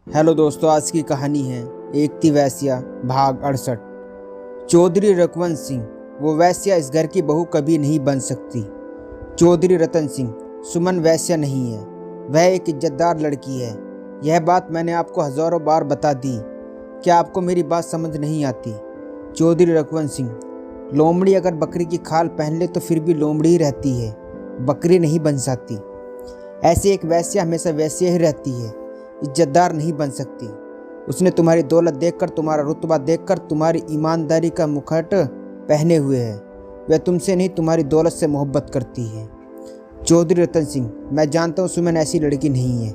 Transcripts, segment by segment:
Hello दोस्तों, आज की कहानी है एक थी वैश्या भाग 68। चौधरी रघुवंश सिंह, वो वैश्या इस घर की बहू कभी नहीं बन सकती। चौधरी रतन सिंह, सुमन वैश्या नहीं है, वह एक इज्जतदार लड़की है। यह बात मैंने आपको हजारों बार बता दी, क्या आपको मेरी बात समझ नहीं आती? चौधरी रघुवंश सिंह, लोमड़ी अगर बकरी की खाल पहन ले तो फिर भी लोमड़ी ही रहती है, बकरी नहीं बन जाती। ऐसी एक वैश्या हमेशा वैश्या ही रहती है, इज्जतदार नहीं बन सकती। उसने तुम्हारी दौलत देखकर, तुम्हारा रुतबा देखकर, तुम्हारी ईमानदारी का मुखट पहने हुए है। वह तुमसे नहीं, तुम्हारी दौलत से मोहब्बत करती है। चौधरी रतन सिंह, मैं जानता हूँ सुमन ऐसी लड़की नहीं है,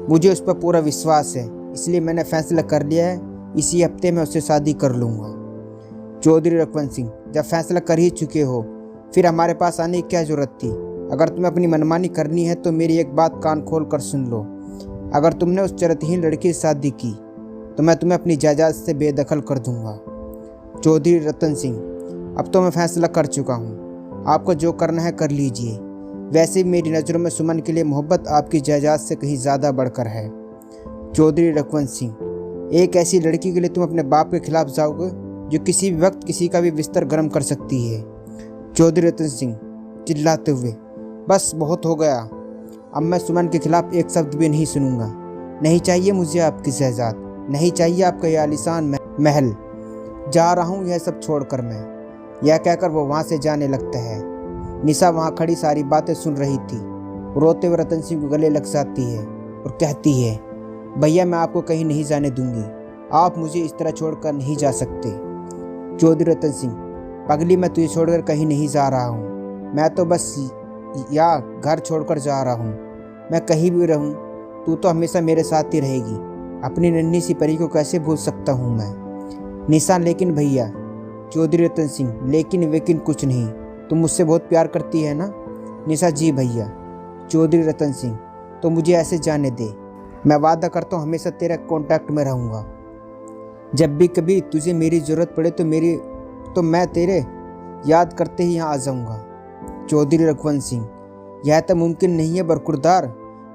मुझे उस पर पूरा विश्वास है, इसलिए मैंने फैसला कर लिया है, इसी हफ्ते में उससे शादी कर लूँगा। चौधरी रघुवंश सिंह, जब फैसला कर ही चुके हो फिर हमारे पास आने की क्या जरूरत थी? अगर तुम्हें अपनी मनमानी करनी है तो मेरी एक बात कान खोल कर सुन लो। अगर तुमने उस चरित्रहीन लड़की से शादी की तो मैं तुम्हें अपनी जायदाद से बेदखल कर दूंगा। चौधरी रतन सिंह, अब तो मैं फैसला कर चुका हूँ, आपको जो करना है कर लीजिए। वैसे भी मेरी नज़रों में सुमन के लिए मोहब्बत आपकी जायदाद से कहीं ज़्यादा बढ़कर है। चौधरी रघुवंश सिंह, एक ऐसी लड़की के लिए तुम अपने बाप के खिलाफ जाओगे जो किसी भी वक्त किसी का भी बिस्तर गर्म कर सकती है। चौधरी रतन सिंह चिल्लाते हुए, बस बहुत हो गया, अब मैं सुमन के खिलाफ एक शब्द भी नहीं सुनूंगा। नहीं चाहिए मुझे आपकी जायदाद, नहीं चाहिए आपका यह आलीशान महल। जा रहा हूँ यह सब छोड़कर मैं। यह कहकर वो वहाँ से जाने लगता है। निशा वहाँ खड़ी सारी बातें सुन रही थी। रोते हुए रतन सिंह को गले लग जाती है और कहती है, भैया मैं आपको कहीं नहीं जाने दूंगी, आप मुझे इस तरह छोड़कर नहीं जा सकते। चौधरी रतन सिंह, पगली मैं तुझे छोड़कर कहीं नहीं जा रहा हूँ, मैं तो बस या घर छोड़कर जा रहा हूँ। मैं कहीं भी रहूँ तू तो हमेशा मेरे साथ ही रहेगी। अपनी नन्ही सी परी को कैसे भूल सकता हूँ मैं? निशा, लेकिन भैया। चौधरी रतन सिंह, लेकिन कुछ नहीं, तुम मुझसे बहुत प्यार करती है ना? निशा, जी भैया। चौधरी रतन सिंह, तो मुझे ऐसे जाने दे, मैं वादा करता हूँ हमेशा तेरे कांटेक्ट में रहूँगा। जब भी कभी तुझे मेरी ज़रूरत पड़े तो मैं तेरे याद करते ही यहाँ आ जाऊँगा। चौधरी रघुवंश सिंह, यह तो मुमकिन नहीं है बरखुरदार,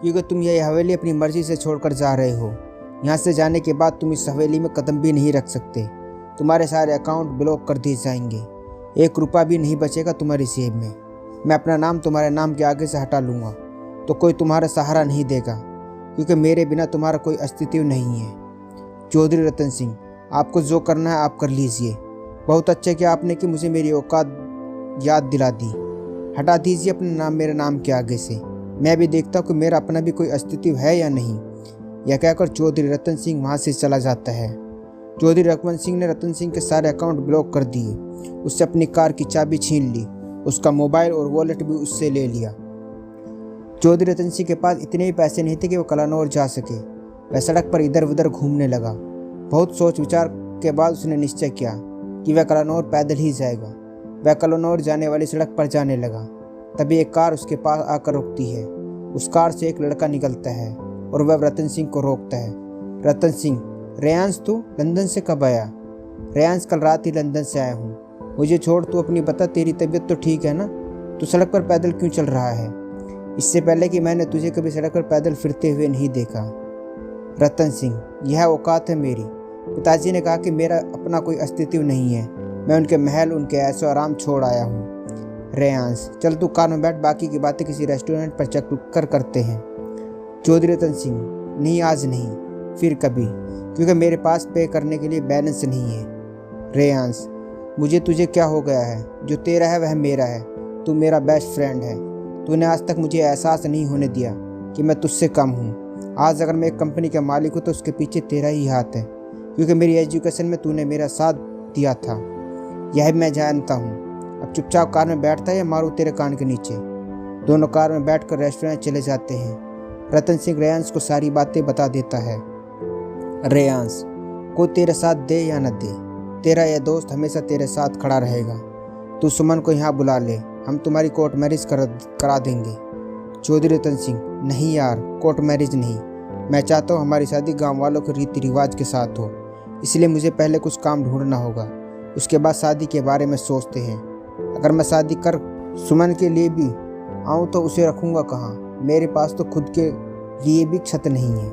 क्योंकि तुम यह हवेली अपनी मर्जी से छोड़कर जा रहे हो। यहाँ से जाने के बाद तुम इस हवेली में कदम भी नहीं रख सकते। तुम्हारे सारे अकाउंट ब्लॉक कर दिए जाएंगे, 1 रुपया भी नहीं बचेगा तुम्हारी जेब में। मैं अपना नाम तुम्हारे नाम के आगे से हटा लूँगा तो कोई तुम्हारा सहारा नहीं देगा, क्योंकि मेरे बिना तुम्हारा कोई अस्तित्व नहीं है। चौधरी रतन सिंह, आपको जो करना है आप कर लीजिए। बहुत अच्छा किया आपने कि मुझे मेरी औकात याद दिला दी। हटा दीजिए अपना नाम मेरे नाम के आगे से, मैं भी देखता हूँ कि मेरा अपना भी कोई अस्तित्व है या नहीं। यह कहकर चौधरी रतन सिंह वहाँ से चला जाता है। चौधरी रघुवंश सिंह ने रतन सिंह के सारे अकाउंट ब्लॉक कर दिए, उससे अपनी कार की चाबी छीन ली, उसका मोबाइल और वॉलेट भी उससे ले लिया। चौधरी रतन सिंह के पास इतने ही पैसे नहीं थे कि वो कलानौर जा सके। वह सड़क पर इधर उधर घूमने लगा। बहुत सोच विचार के बाद उसने निश्चय किया कि वह कलानौर पैदल ही जाएगा। वह कलानौर जाने वाली सड़क पर जाने लगा। तभी एक कार उसके पास आकर रुकती है। उस कार से एक लड़का निकलता है और वह रतन सिंह को रोकता है। रतन सिंह, रेयांश तू लंदन से कब आया? रेयांश, कल रात ही लंदन से आया हूँ। मुझे छोड़, तू अपनी बता, तेरी तबीयत तो ठीक है ना? तू सड़क पर पैदल क्यों चल रहा है? इससे पहले कि मैंने तुझे कभी सड़क पर पैदल फिरते हुए नहीं देखा। रतन सिंह, यह औकात है मेरी। पिताजी ने कहा कि मेरा अपना कोई अस्तित्व नहीं है, मैं उनके महल, उनके ऐशो आराम छोड़ आया हूँ। रेयांश, चल तू कार में बैठ, बाकी की बातें किसी रेस्टोरेंट पर चक्कर करते हैं। चौधरी रतन सिंह, नहीं आज नहीं, फिर कभी, क्योंकि मेरे पास पे करने के लिए बैलेंस नहीं है। रेयांश, मुझे तुझे क्या हो गया है? जो तेरा है वह मेरा है, तू मेरा बेस्ट फ्रेंड है। तूने आज तक मुझे एहसास नहीं होने दिया कि मैं तुझसे कम हूँ। आज अगर मैं एक कंपनी का मालिक हूँ तो उसके पीछे तेरा ही हाथ है, क्योंकि मेरी एजुकेशन में तूने मेरा साथ दिया था, यह मैं जानता हूँ। अब चुपचाप कार में बैठता है या मारूं तेरे कान के नीचे? दोनों कार में बैठकर रेस्टोरेंट चले जाते हैं। रतन सिंह रेयांश को सारी बातें बता देता है। रेयांश, कोई तेरे साथ दे या न दे, तेरा यह दोस्त हमेशा तेरे साथ खड़ा रहेगा। तू सुमन को यहाँ बुला ले, हम तुम्हारी कोर्ट मैरिज करा देंगे। चौधरी रतन सिंह, नहीं यार, कोर्ट मैरिज नहीं, मैं चाहता हूँ हमारी शादी गाँव वालों के रीति रिवाज के साथ हो, इसलिए मुझे पहले कुछ काम ढूंढना होगा, उसके बाद शादी के बारे में सोचते हैं। अगर मैं शादी कर सुमन के लिए भी आऊँ तो उसे रखूँगा कहाँ? मेरे पास तो खुद के लिए भी छत नहीं है।